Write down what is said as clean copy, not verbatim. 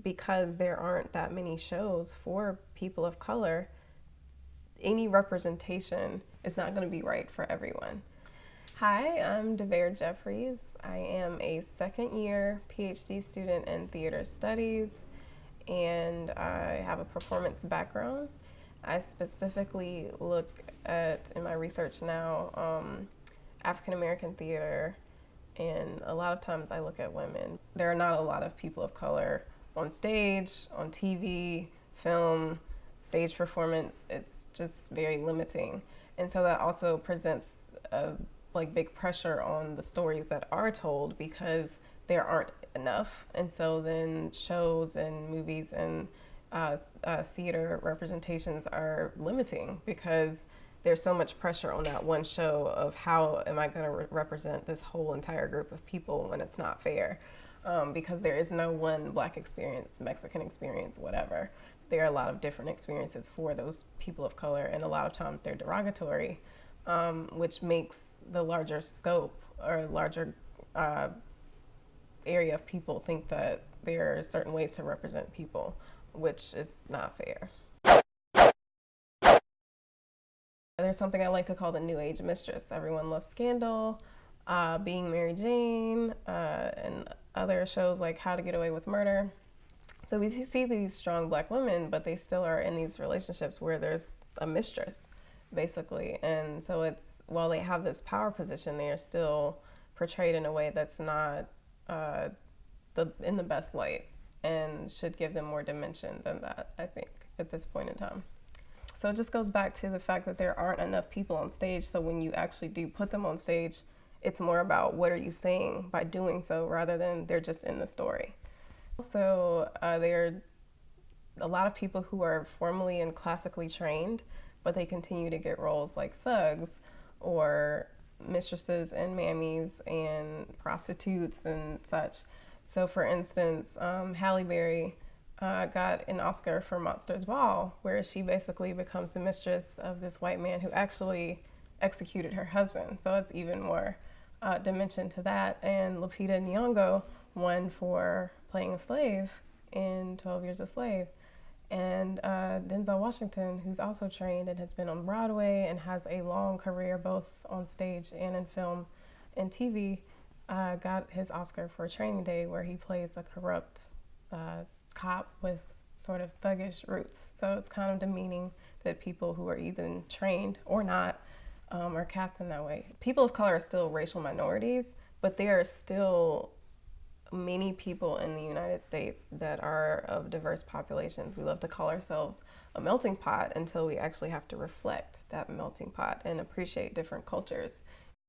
because there aren't that many shows for people of color, any representation is not going to be right for everyone. Hi, I'm Devair Jeffries. I am a second year PhD student in theater studies, and I have a performance background. I specifically look at, in my research now, African American theater, and a lot of times I look at women. There are not a lot of people of color on stage, on TV, film, stage performance. It's just very limiting. And so that also presents a big pressure on the stories that are told because there aren't enough. And so then shows and movies and theater representations are limiting because there's so much pressure on that one show of how am I going to represent this whole entire group of people when it's not fair. Because there is no one Black experience, Mexican experience, whatever. There are a lot of different experiences for those people of color, and a lot of times they're derogatory, which makes the larger scope or larger area of people think that there are certain ways to represent people, which is not fair. There's something I like to call the new age mistress. Everyone loves Scandal, Being Mary Jane, and other shows like How to Get Away with Murder. So we see these strong Black women, but they still are in these relationships where there's a mistress, basically. And so it's, while they have this power position, they are still portrayed in a way that's not in the best light, and should give them more dimension than that, I think, at this point in time. So it just goes back to the fact that there aren't enough people on stage. So when you actually do put them on stage, it's more about what are you saying by doing so rather than they're just in the story. So there are a lot of people who are formally and classically trained, but they continue to get roles like thugs or mistresses and mammies and prostitutes and such. So for instance, Halle Berry got an Oscar for Monsters Ball, where she basically becomes the mistress of this white man who actually executed her husband. So it's even more dimension to that. And Lupita Nyong'o won for playing a slave in 12 Years a Slave. And Denzel Washington, who's also trained and has been on Broadway and has a long career both on stage and in film and TV, got his Oscar for Training Day, where he plays a corrupt cop with sort of thuggish roots. So it's kind of demeaning that people who are either trained or not are cast in that way. People of color are still racial minorities, but there are still many people in the United States that are of diverse populations. We love to call ourselves a melting pot until we actually have to reflect that melting pot and appreciate different cultures.